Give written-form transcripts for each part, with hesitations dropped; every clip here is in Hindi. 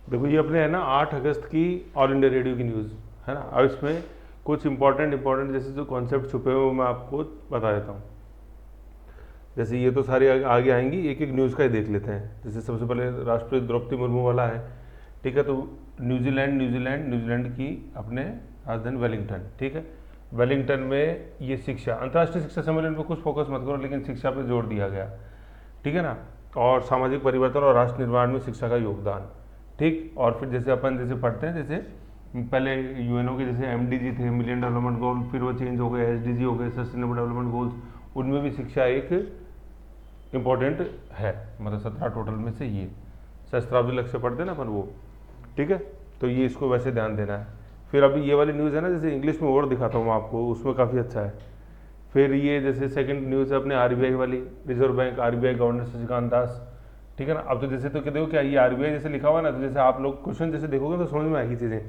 देखो ये अपने है ना 8 अगस्त की ऑल इंडिया रेडियो की न्यूज़ है ना। अब इसमें कुछ इंपॉर्टेंट जैसे जो कॉन्सेप्ट छुपे हुए मैं आपको बता देता हूँ। जैसे ये तो सारे आगे आएंगी, एक एक न्यूज़ का ही देख लेते हैं। जैसे सबसे पहले राष्ट्रपति द्रौपदी मुर्मू वाला है, ठीक है। तो न्यूजीलैंड की अपने राजधानी वेलिंगटन, ठीक है। वेलिंगटन में ये शिक्षा अंतर्राष्ट्रीय शिक्षा सम्मेलन पर कुछ फोकस मत करो, लेकिन शिक्षा पे जोर दिया गया, ठीक है ना। और सामाजिक परिवर्तन और राष्ट्र निर्माण में शिक्षा का योगदान, ठीक। और फिर जैसे अपन जैसे पढ़ते हैं, जैसे पहले यूएनओ के जैसे एमडीजी थे, मिलियन डेवलपमेंट गोल, फिर वो चेंज हो गए, एसडीजी हो गए, सस्टेनेबल डेवलपमेंट गोल्स। उनमें भी शिक्षा एक इम्पॉर्टेंट है, मतलब 17 टोटल में से ये सहस्त्राब्दी लक्ष्य पढ़ते हैं ना अपन वो, ठीक है। तो ये इसको वैसे ध्यान देना है। फिर अभी ये वाली न्यूज़ है ना, जैसे इंग्लिश में और दिखाता हूँ आपको, उसमें काफ़ी अच्छा है। फिर ये जैसे सेकंड न्यूज़ है अपने आरबीआई वाली, reserve bank RBI governor Shashikant Das, ठीक है ना। अब तो जैसे तो देखो क्या ये आरबीआई जैसे लिखा हुआ है ना, तो जैसे आप लोग क्वेश्चन जैसे देखोगे तो समझ में आएगी चीज़ें।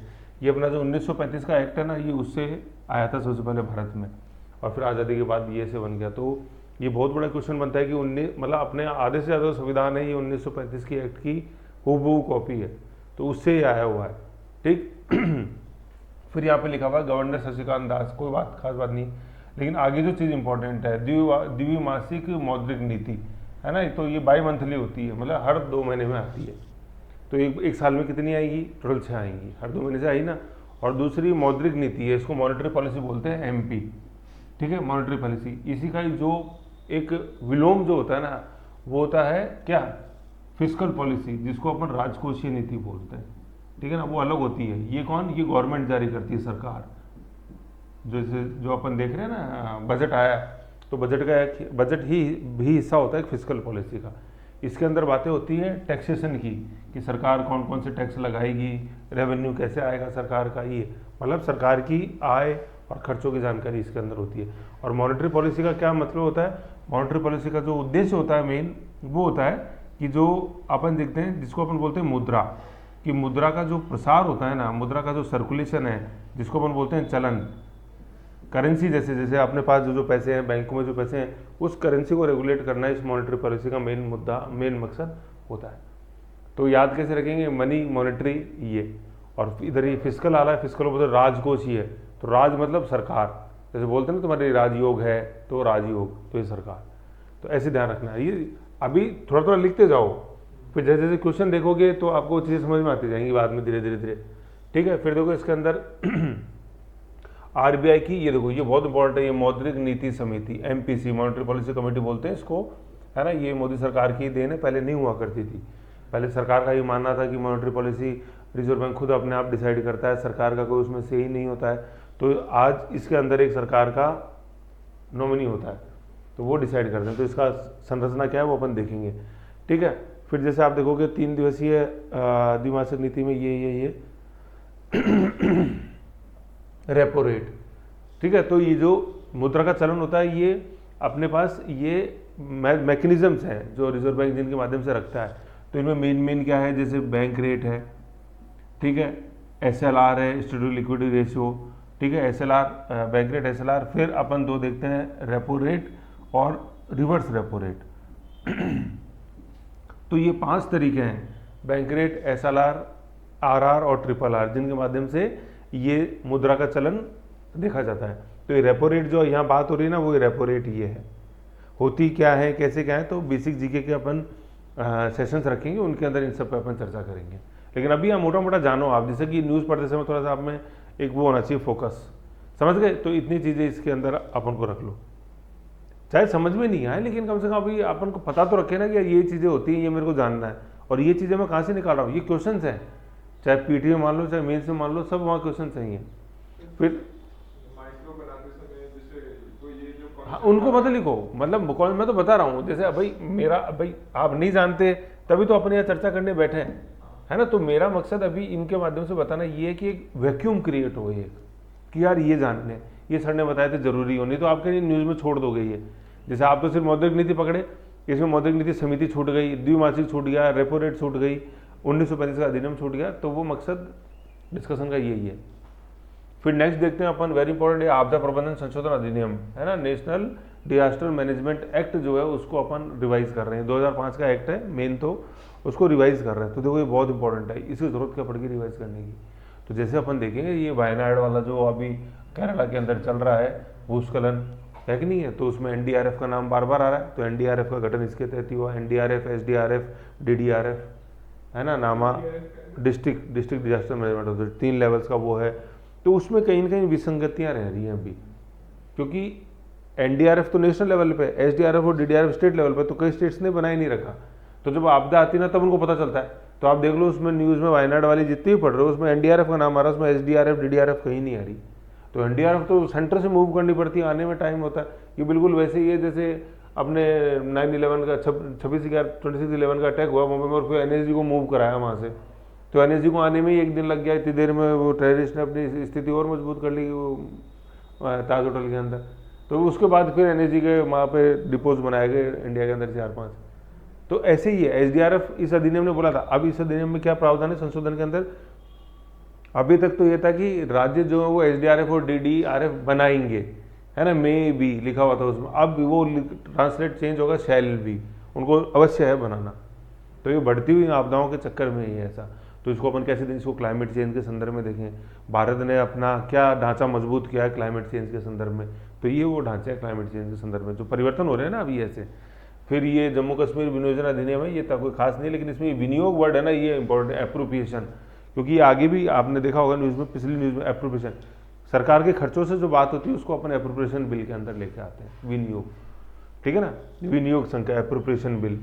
ये अपना जो 1935 का एक्ट है ना, ये उससे आया था सबसे पहले भारत में, और फिर आज़ादी के बाद ये से बन गया। तो ये बहुत बड़ा क्वेश्चन बनता है कि 19 मतलब अपने आधे से ज़्यादा संविधान है ये 1935 की एक्ट की हूबहू कॉपी है, तो उससे ही आया हुआ है, ठीक। फिर यहाँ पे लिखा हुआ है गवर्नर शशिकांत दास, कोई बात खास बात नहीं, लेकिन आगे जो चीज़ इंपॉर्टेंट है, द्विमासिक मौद्रिक नीति है ना। तो ये बाई मंथली होती है, मतलब हर 2 महीने में आती है। तो एक साल में कितनी आएगी, टोटल 6 आएंगी, हर 2 महीने से आई ना। और दूसरी मौद्रिक नीति है, इसको मॉनेटरी पॉलिसी बोलते हैं, एमपी, ठीक है, मॉनेटरी पॉलिसी। इसी का ही जो एक विलोम जो होता है ना, वो होता है क्या, फिस्कल पॉलिसी, जिसको अपन राजकोषीय नीति बोलते हैं, ठीक है ना। वो अलग होती है। ये कौन, ये गवर्नमेंट जारी करती है, सरकार। जैसे जो अपन देख रहे हैं ना बजट आया, तो बजट का एक बजट ही भी हिस्सा होता है फिस्कल पॉलिसी का। इसके अंदर बातें होती हैं टैक्सेशन की, कि सरकार कौन कौन से टैक्स लगाएगी, रेवेन्यू कैसे आएगा सरकार का, ये मतलब सरकार की आय और खर्चों की जानकारी इसके अंदर होती है। और मॉनेटरी पॉलिसी का क्या मतलब होता है, मॉनेटरी पॉलिसी का जो उद्देश्य होता है मेन, वो होता है कि जो अपन देखते हैं, जिसको अपन बोलते हैं मुद्रा, कि मुद्रा का जो प्रसार होता है ना, मुद्रा का जो सर्कुलेशन है, जिसको अपन बोलते हैं चलन, करेंसी, जैसे जैसे अपने पास जो जो पैसे हैं, बैंकों में जो पैसे हैं, उस करेंसी को रेगुलेट करना इस मॉनेटरी पॉलिसी का मेन मुद्दा, मेन मकसद होता है। तो याद कैसे रखेंगे, मनी, मॉनेटरी, ये। और इधर ये फिस्कल आ रहा है, फिस्कल बोलते राजकोष ही है, तो राज मतलब सरकार, जैसे बोलते हैं ना तुम्हारे राजयोग है, तो राजयोग, तो ये सरकार। तो ऐसे ध्यान रखना है। ये अभी थोड़ा थोड़ा लिखते जाओ, फिर जैसे जैसे क्वेश्चन देखोगे तो आपको चीज़ें समझ में आती जाएंगी बाद में, धीरे धीरे धीरे, ठीक है। फिर देखो इसके अंदर आरबीआई की, ये देखो ये बहुत इंपॉर्टेंट है, ये मौद्रिक नीति समिति, एमपीसी, मॉनेटरी पॉलिसी कमेटी बोलते हैं इसको, है ना। ये मोदी सरकार की देन है, पहले नहीं हुआ करती थी। पहले सरकार का ये मानना था कि मॉनेटरी पॉलिसी रिजर्व बैंक खुद अपने आप डिसाइड करता है, सरकार का कोई उसमें से ही नहीं होता है। तो आज इसके अंदर एक सरकार का नॉमिनी होता है, तो वो डिसाइड करते हैं। तो इसका संरचना क्या है वो अपन देखेंगे, ठीक है। फिर जैसे आप देखोगे 3 दिवसीय द्विमासिक नीति में ये रेपो रेट, ठीक है। तो ये जो मुद्रा का चलन होता है, ये अपने पास ये मैकेनिज्म्स हैं जो रिजर्व बैंक जिनके माध्यम से रखता है। तो इनमें मेन क्या है, जैसे बैंक रेट है, ठीक है, एसएलआर है, स्टैट्यूटरी लिक्विडिटी रेशियो, ठीक है, एसएलआर बैंक रेट, एसएलआर। फिर अपन 2 देखते हैं, रेपो रेट और रिवर्स रेपो रेट। तो ये 5 तरीके हैं, बैंक रेट, एसएलआर, आरआर और ट्रिपल आर, जिनके माध्यम से ये मुद्रा का चलन देखा जाता है। तो ये रेपो रेट जो यहाँ बात हो रही है ना, वो ये रेपो रेट ये है। होती क्या है, कैसे क्या है, तो बेसिक जीके के अपन सेशंस रखेंगे, उनके अंदर इन सब पे अपन चर्चा करेंगे। लेकिन अभी आप मोटा मोटा जानो, आप जैसे कि न्यूज़ पढ़ते समय थोड़ा सा आप में एक वो होना चाहिए फोकस, समझ गए। तो इतनी चीज़ें इसके अंदर अपन को रख लो, चाहे समझ में नहीं आए, लेकिन कम से कम अभी अपन को पता तो रखे ना कि ये चीज़ें होती हैं, ये मेरे को जानना है। और ये चीज़ें मैं कहाँ से निकाल रहा हूँ, ये क्वेश्चन हैं, चाहे पीटी में मान लो, चाहे मेन्स में मान लो, सब वहाँ क्वेश्चन सही हैं। फिर माइक्रो बनाते समय जैसे तो ये जो हाँ, उनको मत लिखो, मतलब मैं तो बता रहा हूँ, जैसे भाई मेरा, भाई आप नहीं जानते तभी तो अपन यहाँ चर्चा करने बैठे हैं, है ना। तो मेरा मकसद अभी इनके माध्यम से बताना ये है कि एक वैक्यूम क्रिएट हो, ये कि यार ये जानने, ये सर ने बताया तो जरूरी हो, नहीं तो आपके न्यूज़ में छोड़ दोगे ये। जैसे आप तो सिर्फ मौद्रिक नीति पकड़े, इसमें मौद्रिक नीति समिति छूट गई, द्विमासिक छूट गया, रेपो रेट छूट गई, 1935 का अधिनियम छूट गया, तो वो मकसद डिस्कशन का यही है। फिर नेक्स्ट देखते हैं अपन, वेरी इंपॉर्टेंट है, आपदा प्रबंधन संशोधन अधिनियम, है ना, नेशनल डिजास्टर मैनेजमेंट एक्ट जो है उसको अपन रिवाइज कर रहे हैं। 2005 का एक्ट है मेन, तो उसको रिवाइज कर रहे हैं। तो देखो ये बहुत इंपॉर्टेंट है, इसकी ज़रूरत क्या पड़ेगी रिवाइज करने की। तो जैसे अपन देखेंगे ये वायनाड वाला जो अभी केरला के अंदर चल रहा है भूस्खलन है कि नहीं है, तो उसमें एनडीआरएफ का नाम बार बार आ रहा है। तो एनडीआरएफ का गठन इसके तहत ही हुआ, एनडीआरएफ, एसडीआरएफ, डीडीआरएफ, है ना, नामा district disaster management authority, 3 levels का वो है। तो उसमें कहीं ना कहीं विसंगतियाँ रह रही हैं अभी, क्योंकि एनडीआरएफ तो नेशनल लेवल पे, एसडीआरएफ और डीडीआरएफ स्टेट लेवल पे, तो कई स्टेट्स ने बना ही नहीं रखा। तो जब आपदा आती ना तब उनको पता चलता है। तो आप देख लो उसमें न्यूज़ में वायनाड वाली जितनी भी पढ़ रहे हो उसमें एनडीआरएफ का नाम आ रहा है, उसमें एसडीआरएफ डीडीआरएफ कहीं नहीं आ रही। तो एनडीआरएफ तो सेंटर से मूव करनी पड़ती है, आने में टाइम होता है। ये बिल्कुल वैसे ही है जैसे अपने 9/11 का 26/11 का अटैक हुआ मुंबई में, और फिर एनएसजी को मूव कराया वहाँ से। तो एनएसजी को आने में ही 1 दिन लग गया, इतनी देर में वो टेररिस्ट ने अपनी स्थिति और मजबूत कर ली वो ताज होटल के अंदर। तो उसके बाद फिर एनएसजी के वहाँ पे डिपोज बनाए गए इंडिया के अंदर 4-5। तो ऐसे ही है, एसडीआरएफ इस अधिनियम ने बोला था। अब इस अधिनियम में क्या प्रावधान है संशोधन के अंदर, अभी तक तो ये था कि राज्य जो है वो एसडीआरएफ और डीडीआरएफ बनाएंगे, है ना, मे बी लिखा हुआ था उसमें। अब वो ट्रांसलेट चेंज होगा, शैल बी, उनको अवश्य है बनाना। तो ये बढ़ती हुई आपदाओं के चक्कर में ही है ऐसा। तो इसको अपन कैसे दें, इसको क्लाइमेट चेंज के संदर्भ में देखें। भारत ने अपना क्या ढांचा मजबूत किया है क्लाइमेट चेंज के संदर्भ में, तो ये वो ढांचा है क्लाइमेट चेंज के संदर्भ में जो परिवर्तन हो रहे हैं ना अभी ऐसे। फिर ये जम्मू कश्मीर विनियोजन अधिनियम है, ये तक कोई खास नहीं है, लेकिन इसमें विनियोग वर्ड है ना, ये इंपॉर्टेंट, एप्रोप्रिएशन। क्योंकि ये आगे भी आपने देखा होगा न्यूज़ में, पिछली न्यूज़ में, एप्रोप्रिएशन सरकार के खर्चों से जो बात होती है उसको अपन एप्रोप्रिएशन बिल के अंदर लेके आते हैं, विनियोग, ठीक है ना, विनियोग संख्या एप्रोप्रिएशन बिल,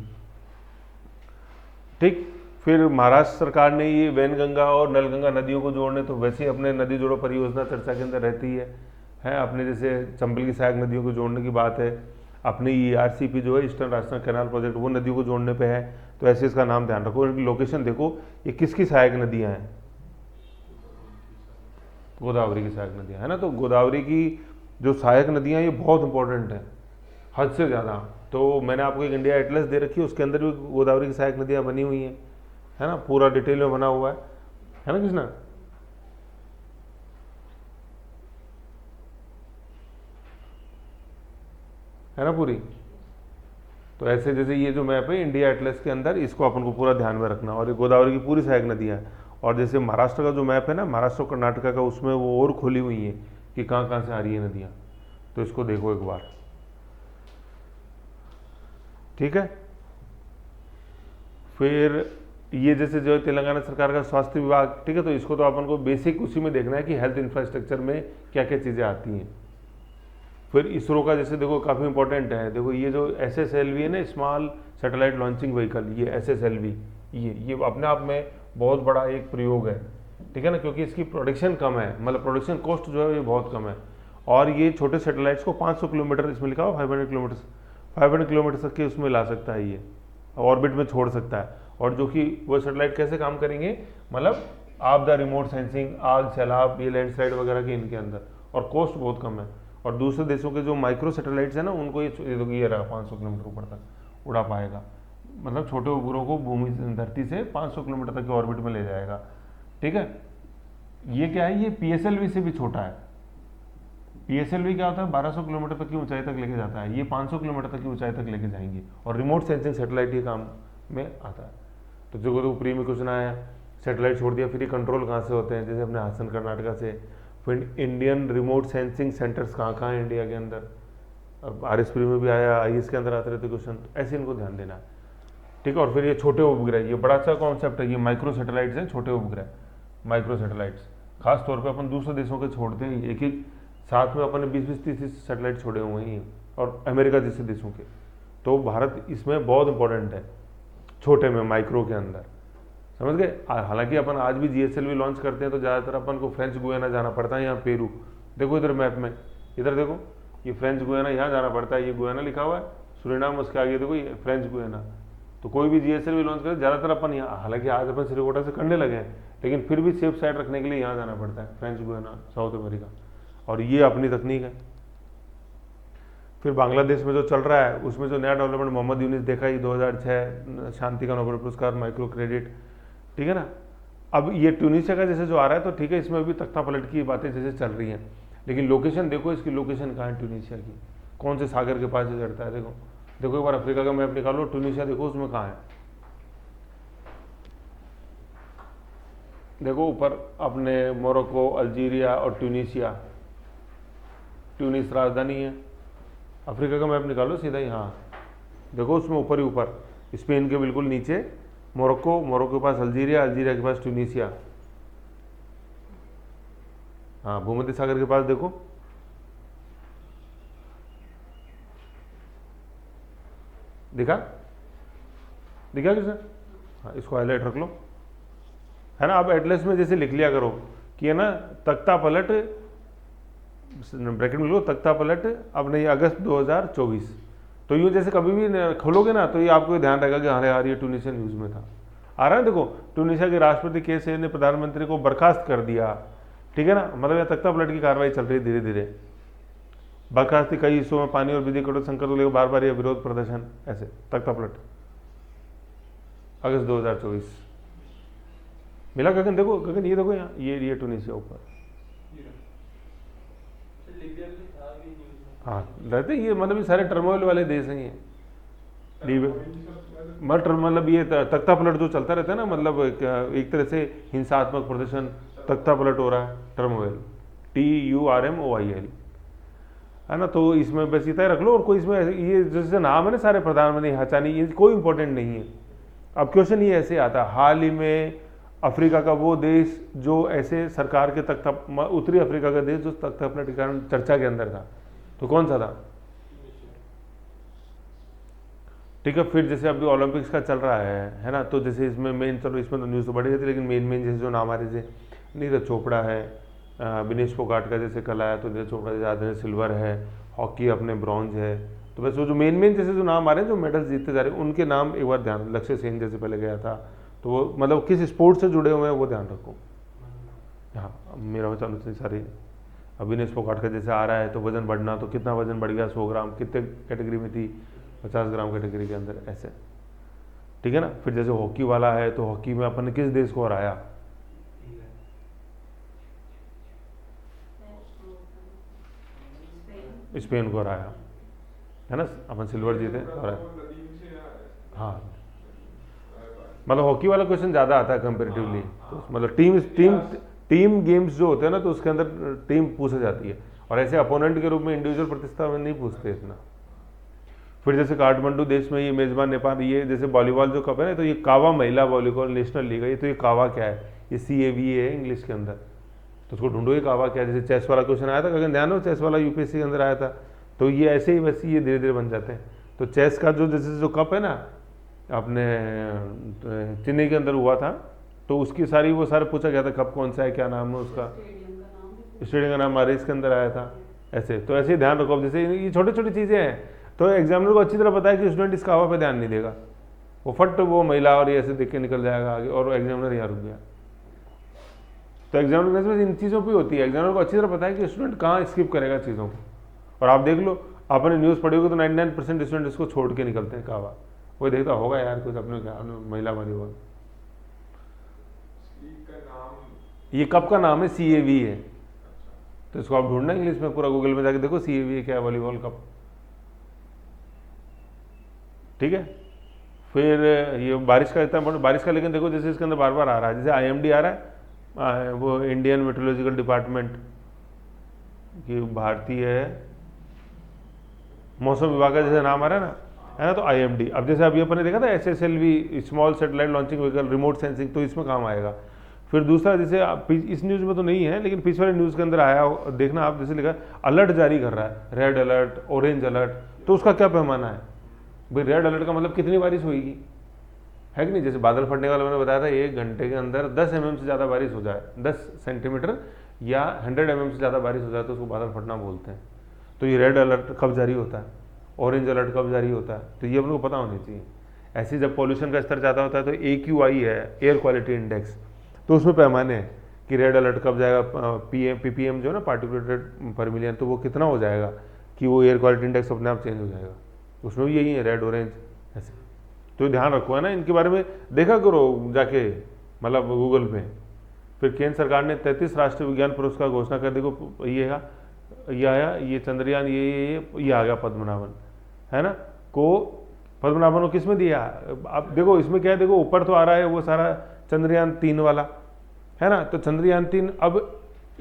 ठीक। फिर महाराष्ट्र सरकार ने ये वैनगंगा और नलगंगा नदियों को जोड़ने, तो वैसे ही अपने नदी जोड़ो परियोजना चर्चा के अंदर रहती है अपने जैसे चंबल की सहायक नदियों को जोड़ने की बात है, अपने ईआरसीपी जो है ईस्टर्न राजस्थान कैनाल प्रोजेक्ट, वो नदियों को जोड़ने पे है। तो ऐसे इसका नाम ध्यान रखो, इनकी लोकेशन देखो, ये किसकी सहायक नदियाँ हैं, गोदावरी की सहायक नदियाँ, है ना। तो गोदावरी की जो सहायक नदियाँ ये बहुत इंपॉर्टेंट है, हद से ज़्यादा। तो मैंने आपको एक इंडिया एटलस दे रखी है, उसके अंदर भी गोदावरी की सहायक नदियाँ बनी हुई हैं, है ना, पूरा डिटेल में बना हुआ है ना कृष्णा। है ना पूरी। तो ऐसे जैसे ये जो मैप है इंडिया एटलस के अंदर, इसको अपन को पूरा ध्यान में रखना। और ये गोदावरी की पूरी सहायक नदियाँ हैं। और जैसे महाराष्ट्र का जो मैप है ना, महाराष्ट्र और कर्नाटका का, उसमें वो और खोली हुई है कि कहाँ कहाँ से आ रही है नदियाँ। तो इसको देखो एक बार, ठीक है। फिर ये जैसे जो तेलंगाना सरकार का स्वास्थ्य विभाग, ठीक है, तो इसको तो अपन को बेसिक उसी में देखना है कि हेल्थ इंफ्रास्ट्रक्चर में क्या क्या चीज़ें आती हैं। फिर इसरो का जैसे देखो काफ़ी इंपॉर्टेंट है, देखो ये जो SSLV है ना, स्मॉल सैटेलाइट लॉन्चिंग व्हीकल, ये SSLV, ये अपने आप में बहुत बड़ा एक प्रयोग है, ठीक है ना, क्योंकि इसकी प्रोडक्शन कम है, मतलब प्रोडक्शन कॉस्ट जो है ये बहुत कम है। और ये छोटे सैटेलाइट्स को 500 किलोमीटर, इसमें लिखा हुआ 500 किलोमीटर तक के उसमें ला सकता है, ये ऑर्बिट में छोड़ सकता है। और जो कि वो सैटेलाइट कैसे काम करेंगे, मतलब आपदा रिमोट सेंसिंग, आग सैलाब, ये लैंडस्लाइड वगैरह के इनके अंदर, और कॉस्ट बहुत कम है। और दूसरे देशों के जो माइक्रो सैटेलाइट्स हैं ना, उनको ये रहा 500 किलोमीटर ऊपर तक उड़ा पाएगा, मतलब छोटे उपग्रहों को भूमि धरती से 500 किलोमीटर तक के ऑर्बिट में ले जाएगा, ठीक है। ये क्या है, ये PSLV से भी छोटा है। PSLV क्या होता है, 1200 किलोमीटर तक की ऊंचाई तक लेके जाता है, ये 500 किलोमीटर तक की ऊंचाई तक लेके जाएंगे। और रिमोट सेंसिंग सैटेलाइट ये काम में आता है। तो जो तो ऊपरी में कुछ ना है, सैटेलाइट छोड़ दिया, फिर ये कंट्रोल कहाँ से होते हैं, जैसे अपने हासन कर्नाटका से। फिर इंडियन रिमोट सेंसिंग सेंटर्स कहाँ कहाँ हैं इंडिया के अंदर, अब RSP में भी आया, IAS के अंदर आते रहते क्वेश्चन, ऐसे इनको ध्यान देना है, ठीक है। और फिर ये छोटे उपग्रह, ये बड़ा अच्छा कॉन्सेप्ट है, ये माइक्रो सैटेलाइट्स हैं, छोटे उपग्रह, माइक्रो सैटेलाइट्स। खास तौर पे अपन दूसरे देशों के छोड़ते हैं, एक एक साथ में अपन 20-30 सैटेलाइट छोड़े हुए हैं, और अमेरिका जैसे देशों के। तो भारत इसमें बहुत इंपॉर्टेंट है, छोटे में, माइक्रो के अंदर, समझ गए। हालांकि अपन आज भी GSLV लॉन्च करते हैं, तो ज़्यादातर अपन को फ्रेंच गुयाना जाना पड़ता है, यहाँ पेरू, देखो इधर मैप में, इधर देखो, ये फ्रेंच गुयाना यहाँ जाना पड़ता है, ये गुयाना लिखा हुआ है, सूरीनाम उसके आगे देखो ये फ्रेंच गुयाना। तो कोई भी GSLV लॉन्च करे ज़्यादातर अपन यहाँ, हालांकि आज अपन श्रीकोटा से करने लगे हैं, लेकिन फिर भी सेफ साइड रखने के लिए यहाँ जाना पड़ता है, फ्रेंच गुयाना, साउथ अमेरिका। और ये अपनी तकनीक है। फिर बांग्लादेश में जो चल रहा है, उसमें जो नया डेवलपमेंट मोहम्मद यूनिस देखा ही 2006 शांति का नोबेल पुरस्कार, माइक्रो क्रेडिट, ठीक है ना। अब ये ट्यूनीशिया का जैसे जो आ रहा है, तो ठीक है, इसमें भी तख्ता पलट की बातें जैसे चल रही हैं, लेकिन लोकेशन देखो, इसकी लोकेशन कहाँ है ट्यूनीशिया की, कौन से सागर के पास चढ़ता है, देखो देखो एक बार अफ्रीका का मैप निकालो, ट्यूनीशिया देखो उसमें कहाँ है, देखो ऊपर अपने मोरक्को, अल्जीरिया और ट्यूनीशिया, ट्यूनिस राजधानी है। अफ्रीका का मैप निकालो सीधा ही, हाँ देखो उसमें ऊपर ही ऊपर स्पेन के बिल्कुल नीचे मोरक्को, मोरक्को के पास अल्जीरिया, अल्जीरिया के पास ट्यूनीशिया। हाँ भूमध्य सागर के पास देखो, दिखा दिखा किसने? हाँ इसको हाईलाइट रख लो, है ना। अब एटलस में जैसे लिख लिया करो कि है ना तख्ता पलट, ब्रैकेट में लिखो तख्ता पलट अब नहीं अगस्त 2024। तो यूँ जैसे कभी भी खोलोगे ना तो ये आपको ध्यान रहेगा कि हाँ यार ये ट्यूनीशिया न्यूज़ में था। आ रहा है देखो, ट्यूनीशिया के राष्ट्रपति के ने प्रधानमंत्री को बर्खास्त कर दिया, ठीक है ना। मतलब यह तख्ता पलट की कार्रवाई चल रही है धीरे धीरे। बर्खास्ती कई हिस्सों में पानी और बिजली कटौती संकट को लेकर बार बार यह विरोध प्रदर्शन, ऐसे तख्ता पलट अगस्त 2024 मिला। गगन देखो, गगन ये देखो यहाँ, ये ट्यूनीशिया ऊपर, हाँ रहते ये मतलब ये सारे टर्मोइल वाले देश हैं ये। मतलब ये तख्ता पलट जो चलता रहता है ना, मतलब एक तरह से हिंसात्मक प्रदर्शन, तख्ता पलट हो रहा है, टर्मोइल, TURMOIL, है ना। तो इसमें बस इतना रख लो, और कोई इसमें ये जैसे नाम है ना सारे प्रधानमंत्री हचानी, ये कोई इंपॉर्टेंट नहीं है। अब क्वेश्चन ये ऐसे आता है, हाल ही में अफ्रीका का वो देश जो ऐसे सरकार के तख्ता, उत्तरी अफ्रीका का देश जो तख्ता पलट के कारण चर्चा के अंदर था, तो कौन सा था? ठीक है। फिर जैसे अभी ओलंपिक्स का चल रहा है ना, तो जैसे इसमें मेन, चलो इसमें तो न्यूज़ तो बढ़ी रहती है, लेकिन मेन जैसे जो नाम आ रहे थे, नीरज चोपड़ा है, विनेश फोगाट का जैसे कल आया तो नीरज चोपड़ा जैसे सिल्वर है, हॉकी अपने ब्रॉन्ज है। तो बस वो जो मेन जैसे जो नाम आ रहे हैं जो मेडल्स जीतते जा रहे हैं उनके नाम एक बार ध्यान, लक्ष्य सेन जैसे पहले गया था, तो वो मतलब किस स्पोर्ट्स से जुड़े हुए हैं वो ध्यान रखो। हाँ मेरा वो चालू थे सारे। अब विनेश फोगाट का जैसे आ रहा है तो वजन बढ़ना, तो कितना वजन बढ़ गया, 100 ग्राम, कितने कैटेगरी में थी, 50 ग्राम कैटेगरी के अंदर, ऐसे, ठीक है ना। फिर जैसे हॉकी वाला है तो हॉकी में अपन ने किस देश को हराया? स्पेन को हराया, है ना, अपन सिल्वर जीते। और हाँ मतलब हॉकी वाला क्वेश्चन ज़्यादा आता है कंपेरेटिवली, तो मतलब टीम गेम्स जो होते हैं ना, तो उसके अंदर टीम पूछी जाती है, और ऐसे अपोनेंट के रूप में इंडिविजुअल प्रतिस्पर्धा में नहीं पूछते इतना। फिर जैसे काठमांडू देश में ये मेजबान नेपाल, ये जैसे वॉलीबॉल जो कप है ना, तो ये कावा महिला वॉलीबॉल नेशनल लीग है ये। तो ये कावा क्या है? ये CAVA है इंग्लिश के अंदर, तो उसको ढूंढो ये कावा क्या है। जैसे चेस वाला क्वेश्चन आया था, अगर ध्यान हो चेस वाला UPSC के अंदर आया था, तो ये ऐसे ही वैसे ये धीरे धीरे बन जाते हैं। तो चेस का जो जैसे जो कप है ना अपने चेन्नई के अंदर हुआ था, तो उसकी सारी वो सारे पूछा गया था कप कौन सा है, क्या नाम है उसका, स्टेडियम का नाम मारे इसके अंदर आया था, ऐसे। तो ऐसे ही ध्यान रखो। जैसे ये छोटी छोटी चीज़ें हैं, तो एग्जामिनर को अच्छी तरह पता है कि स्टूडेंट इस कावा पे ध्यान नहीं देगा, वो फट वो महिला और ये ऐसे देख के निकल जाएगा आगे, और एग्जामिनर यहाँ रुक गया। तो एग्जामिनर में इन चीज़ों पर होती है, एग्जामिनर को अच्छी तरह पता है कि स्टूडेंट कहाँ स्किप करेगा चीज़ों को। और आप देख लो, आपने न्यूज़ पढ़ी होगी तो 99% स्टूडेंट इसको छोड़ के निकलते हैं कावा, कोई देखता होगा यार कुछ अपने क्या महिला वॉलीबॉल। ये कप का नाम है CAV है, तो इसको आप ढूंढना इंग्लिश में, पूरा गूगल में जाके देखो CAV क्या है, वॉलीबॉल कप, ठीक है। फिर ये बारिश का इतना बारिश का, लेकिन देखो जैसे इसके अंदर बार बार आ रहा है, जैसे IMD आ रहा है, वो इंडियन मेट्रोलॉजिकल डिपार्टमेंट की भारतीय मौसम विभाग का जैसे नाम आ रहा है ना, तो IMD। अब जैसे अभी अपन ने देखा था SSLV, small satellite launching vehicle, remote sensing, तो इसमें काम आएगा। फिर दूसरा जैसे इस न्यूज़ में तो नहीं है, लेकिन पिछले वाले न्यूज़ के अंदर आया, देखना आप, जैसे लिखा अलर्ट जारी कर रहा है, रेड अलर्ट, ऑरेंज अलर्ट, तो उसका क्या पैमाना है भाई? रेड अलर्ट का मतलब कितनी बारिश होगी, है कि नहीं। जैसे बादल फटने वाला मैंने बताया था, 1 घंटे के अंदर 10 mm से ज़्यादा बारिश हो जाए, 10 सेंटीमीटर या 100 mm से ज़्यादा बारिश हो जाए तो उसको बादल फटना बोलते हैं। तो ये रेड अलर्ट कब जारी होता है, ऑरेंज अलर्ट कब जारी होता है, तो ये अपने को पता होनी चाहिए। ऐसे जब पॉल्यूशन का स्तर ज़्यादा होता है तो AQI है, एयर क्वालिटी इंडेक्स, तो उसमें पैमाने हैं कि रेड अलर्ट कब जाएगा, PPM जो है ना, पार्टिकुलेट पर मिलियन, तो वो कितना हो जाएगा कि वो एयर क्वालिटी इंडेक्स अपने आप चेंज हो जाएगा, उसमें भी यही है रेड ऑरेंज ऐसे। तो ध्यान रखो, है ना, इनके बारे में देखा करो जाके, मतलब गूगल पे। फिर केंद्र सरकार ने 33 राष्ट्रीय विज्ञान पुरस्कार घोषणा कर दी को, ये आया, ये चंद्रयान, ये आ गया पद्मनाभन, है ना, को पद्मनाभन को किस में दिया? अब देखो इसमें क्या है, देखो ऊपर तो आ रहा है वो सारा चंद्रयान 3 वाला, है ना। तो चंद्रयान-3 अब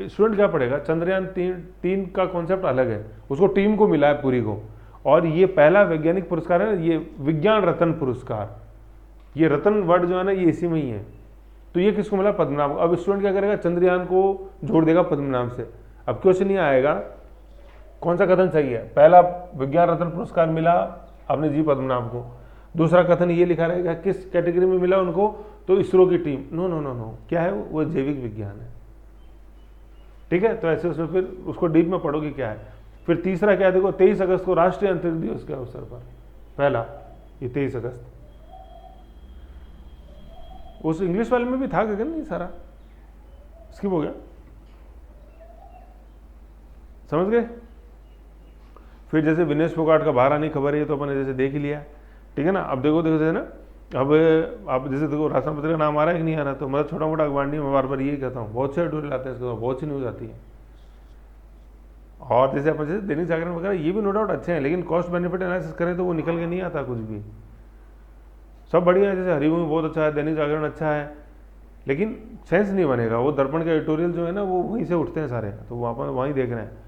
स्टूडेंट क्या पढ़ेगा, चंद्रयान-3 का कॉन्सेप्ट अलग है, उसको टीम को मिला है पूरी को, और ये पहला वैज्ञानिक पुरस्कार है, ये विज्ञान रत्न पुरस्कार, ये रत्न वर्ड जो है ना ये इसी में ही है। तो ये किसको मिला, पद्मनाभ। अब स्टूडेंट क्या करेगा, चंद्रयान को जोड़ देगा पद्मनाभ से। अब क्वेश्चन ये आएगा कौन सा कथन सही है, पहला विज्ञान रत्न पुरस्कार मिला अपने जी पद्मनाभ को, दूसरा कथन ये लिखा रहेगा किस कैटेगरी में मिला उनको, तो इसरो की team. No no no no, क्या है वो जैविक विज्ञान है, ठीक है। तो ऐसे उसमें फिर उसको डीप में पढ़ोगे क्या है। फिर तीसरा क्या है, देखो 23 अगस्त को राष्ट्रीय अंतरिक्ष दिवस के अवसर पर, पहला ये 23 अगस्त, उस इंग्लिश वाले में भी था गगन, नहीं सारा स्किप हो गया, समझ गए। फिर जैसे विनेश फोगाट का बाहर आने की खबर है, तो अपन ने जैसे देख ही लिया, ठीक है ना। अब देखो देखो जैसे ना, अब आप जैसे देखो राष्ट्रपति का नाम आ रहा है कि नहीं आ रहा, तो मतलब छोटा मोटा अखबार नहीं, मैं बार बार यही कहता हूँ, बहुत से एडिटोरियल आते हैं इसके, बहुत सी न्यूज़ आती है। और जैसे अपन जैसे दैनिक जागरण वगैरह ये भी नो डाउट अच्छे हैं, लेकिन कॉस्ट बेनिफिट एनालिसिस करें तो वो निकल के नहीं आता कुछ भी। सब बढ़िया है, जैसे हरिभूमि बहुत अच्छा है, दैनिक जागरण अच्छा है, लेकिन सेंस नहीं बनेगा। वो दर्पण के एडिटोरियल जो है ना वो वहीं से उठते हैं सारे, तो वहाँ पर वहीं देख रहे हैं।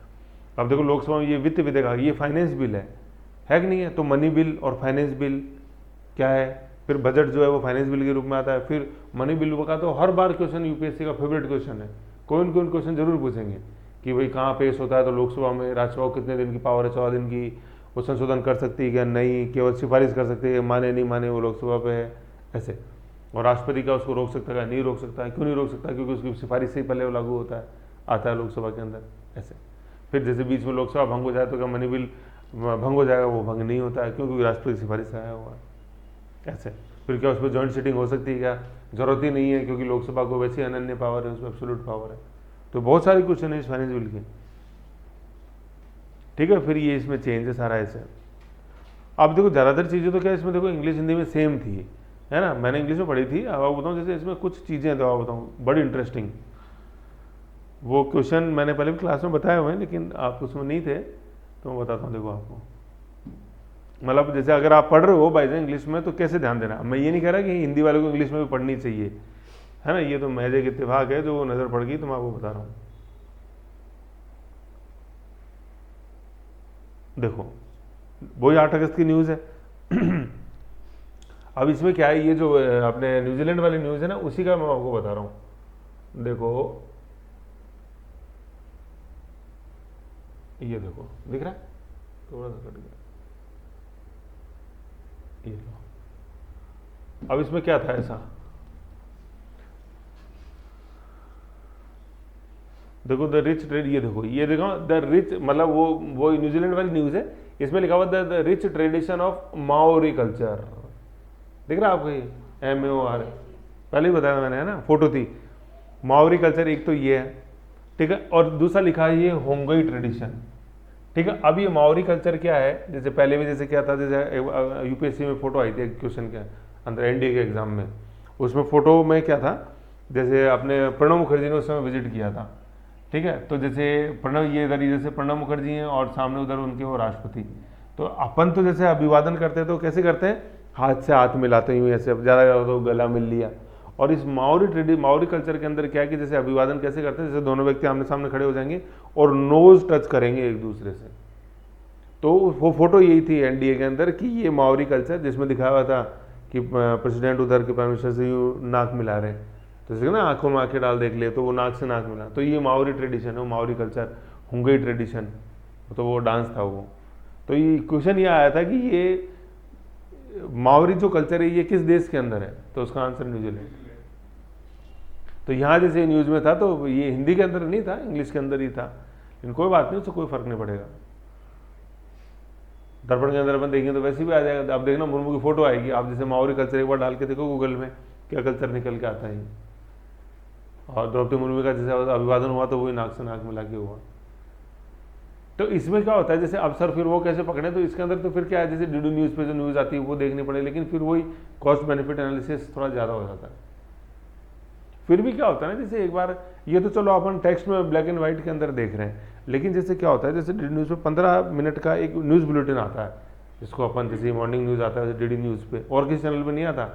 अब देखो लोकसभा में ये वित्त विधेयक, ये फाइनेंस बिल है कि नहीं है, तो मनी बिल और फाइनेंस बिल क्या है, फिर बजट जो है वो फाइनेंस बिल के रूप में आता है। फिर मनी बिल का तो हर बार क्वेश्चन यूपीएससी का फेवरेट क्वेश्चन है, कोई न क्वेश्चन जरूर पूछेंगे कि भाई कहाँ पेश होता है, तो लोकसभा में, राज्यसभा को कितने दिन की पावर है, 14 दिन की, वो संशोधन कर सकती है क्या नहीं, केवल सिफारिश कर सकती है, माने नहीं माने वो लोकसभा पे है, ऐसे। और राष्ट्रपति का उसको रोक सकता है, नहीं रोक सकता है, क्यों नहीं रोक सकता, क्योंकि उसकी सिफारिश से ही पहले वो लागू होता है, आता है लोकसभा के अंदर, ऐसे। फिर जैसे बीच में लोकसभा भंग हो जाए तो क्या मनी बिल भंग हो जाएगा, वो भंग नहीं होता है क्योंकि राष्ट्रपति सिफारिश से आया हुआ है, ऐसे। फिर क्या उस पर जॉइंट सीटिंग हो सकती है क्या, जरूरत ही नहीं है, क्योंकि लोकसभा को वैसे अनन्य पावर है, उसमें एब्सोल्यूट पावर है। तो बहुत सारे क्वेश्चन है इस फाइनेंस बिल के, ठीक है। फिर ये इसमें चेंज है सारा ऐसे। अब देखो ज़्यादातर चीज़ें तो क्या इसमें देखो इंग्लिश हिंदी में सेम थी, है ना, मैंने इंग्लिश में पढ़ी थी। अब आप बताऊँ जैसे इसमें कुछ चीज़ें तो आप बताऊँ बड़ी इंटरेस्टिंग, वो क्वेश्चन मैंने पहले भी क्लास में बताए हुए हैं, लेकिन आप उसमें नहीं थे तो मैं बताता हूँ। देखो आपको, मतलब जैसे अगर आप पढ़ रहे हो बाई चांस इंग्लिश में तो कैसे ध्यान देना। मैं ये नहीं कह रहा कि हिंदी वालों को इंग्लिश में भी पढ़नी चाहिए, है ना, ये तो महज एक इत्तेफाक है जो नज़र पड़ गई तो मैं आपको बता रहा हूँ। देखो वही 8 अगस्त की न्यूज़ है। अब इसमें क्या है, ये जो अपने न्यूजीलैंड वाली न्यूज़ है ना, उसी का मैं आपको बता रहा हूँ। देखो ये देखो दिख रहा है, थोड़ा सा कट गया, ये लो। अब इसमें क्या था ऐसा, देखो द रिच ट्रेड, ये देखो द रिच, मतलब वो न्यूजीलैंड वाली न्यूज़ है, इसमें लिखा हुआ the rich tradition of Maori culture, दिख रहा है आपको, ये MAOR, पहले ही बताया मैंने, है ना, फोटो थी। माओरी कल्चर एक तो ये है, ठीक है, और दूसरा लिखा है ये होंगई ट्रेडिशन, ठीक है। अब ये माओरी कल्चर क्या है, जैसे पहले भी जैसे क्या था, जैसे यूपीएससी में फोटो आई थी क्वेश्चन के अंदर, NDA के एग्जाम में, उसमें फोटो में क्या था, जैसे अपने प्रणब मुखर्जी ने उस समय विजिट किया था, ठीक है। तो जैसे ये इधर जैसे प्रणब मुखर्जी हैं और सामने उधर उनके वो राष्ट्रपति, तो अपन तो जैसे अभिवादन करते हैं तो कैसे करते हैं, हाथ से हाथ मिलाते हुए ऐसे, ज़्यादा तो गला मिल लिया। और इस माओरी कल्चर के अंदर क्या है कि जैसे अभिवादन कैसे करते हैं, जैसे दोनों व्यक्ति आमने सामने खड़े हो जाएंगे और नोज टच करेंगे एक दूसरे से। तो वो फोटो यही थी NDA के अंदर कि ये माओरी कल्चर, जिसमें दिखाया हुआ था कि प्रेसिडेंट उधर के प्राइम मिनिस्टर से यूँ नाक मिला रहे, तो जैसे ना आंखों में आंखें डाल देख ले, तो वो नाक से नाक मिला, तो ये माओरी ट्रेडिशन है, माओरी कल्चर, हुंगई ट्रेडिशन, तो वो डांस था वो। तो ये क्वेश्चन ये आया था कि ये माओरी जो कल्चर है ये किस देश के अंदर है, तो उसका आंसर न्यूजीलैंड। तो यहाँ जैसे न्यूज़ में था तो ये हिंदी के अंदर नहीं था, इंग्लिश के अंदर ही था, लेकिन कोई बात नहीं, उससे कोई फर्क नहीं पड़ेगा। दर्पण के अंदर अपन देखेंगे तो वैसे भी आ जाएगा। अब देखना मुर्मू की फोटो आएगी, आप जैसे माओरी कल्चर एक बार डाल के देखो गूगल में, क्या कल्चर निकल के आता है। और द्रौपदी मुर्मू का जैसे अभिवादन हुआ तो वही नाक से नाक मिला के हुआ। तो इसमें क्या होता है, जैसे अफसर फिर वो कैसे पकड़े, तो इसके अंदर तो फिर क्या है, जैसे DD न्यूज़ पे जो न्यूज़ आती है वो देखनी पड़े, लेकिन फिर वही कॉस्ट बेनिफिट एनालिसिस थोड़ा ज़्यादा हो जाता है। फिर भी क्या होता है ना, जैसे एक बार ये तो चलो अपन टेक्स्ट में ब्लैक एंड व्हाइट के अंदर देख रहे हैं, लेकिन जैसे क्या होता है, जैसे DD न्यूज़ पे 15 मिनट का एक न्यूज़ बुलेटिन आता है, जिसको अपन जैसे मॉर्निंग न्यूज़ आता है DD न्यूज़ पे, और किसी चैनल पे नहीं आता,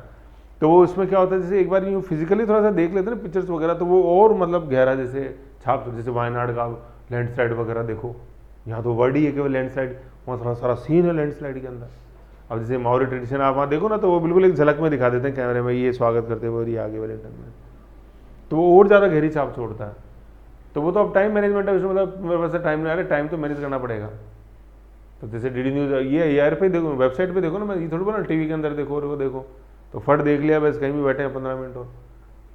तो वो उसमें क्या होता है, जैसे एक बार यूँ फिजिकली थोड़ा सा देख लेते हैं ना पिक्चर्स वगैरह, तो वो और मतलब गहरा जैसे छाप, जैसे वायनाड का लैंडस्लाइड वगैरह देखो, यहाँ तो वर्ड ही है केवल लैंडस्लाइड, वहाँ थोड़ा सारा सीन है लैंडस्लाइड के अंदर। अब जैसे माओरी ट्रेडिशन आप वहाँ देखो ना, तो वो बिल्कुल एक झलक में दिखा देते हैं कैमरे में, ये स्वागत करते हुए और ये आगे वाले टर्न में, तो वो और ज़्यादा गहरी छाप छोड़ता है। तो वो तो अब टाइम मैनेजमेंट है, उसमें मतलब मेरे पास टाइम नहीं आ रहा, टाइम तो मैनेज करना पड़ेगा। तो जैसे डीडी न्यूज़ ये यार पे देखो, वेबसाइट पे देखो ना, मैं ये थोड़ी बोला टीवी के अंदर देखो और वो देखो, तो फट देख लिया बस, कहीं भी बैठे हैं 15 मिनट और।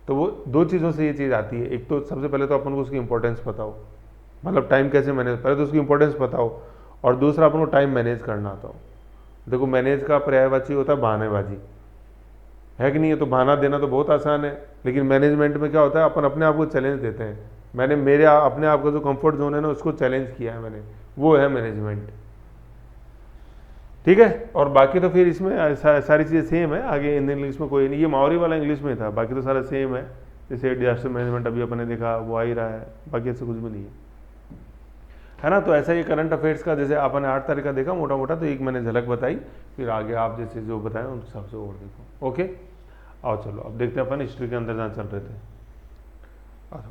तो वो दो चीज़ों से ये चीज़ आती है, एक तो सबसे पहले तो अपन को उसकी इंपॉर्टेंस बताओ, मतलब टाइम कैसे मैनेज, पहले तो उसकी इंपॉर्टेंस बताओ, और दूसरा अपन को टाइम मैनेज करना आता हो। देखो मैनेज का पर्यायवाची होता है बहानेबाजी, है कि नहीं है, तो बहाना देना तो बहुत आसान है, लेकिन मैनेजमेंट में क्या होता है, अपन अपने आप को चैलेंज देते हैं। मैंने मेरे अपने आप का जो कंफर्ट जोन है ना, उसको चैलेंज किया है मैंने, वो है मैनेजमेंट। ठीक है, और बाकी तो फिर इसमें सारी चीज़ें सेम है, आगे इन इंग्लिश में कोई नहीं, ये माओरी वाला इंग्लिश में था, बाकी तो सारा सेम है। जैसे डिजास्टर मैनेजमेंट अभी अपन ने देखा वो आ ही रहा है, बाकी ऐसे कुछ भी नहीं है ना। तो ऐसा ही करंट अफेयर्स का जैसे अपन 8 तारीख का देखा मोटा मोटा, तो एक मैंने झलक बताई, फिर आगे आप जैसे जो बताएं उन हिसाब से और देखो। ओके, आओ चलो अब देखते हैं अपन हिस्ट्री के अंदर जहाँ चल रहे थे। आओ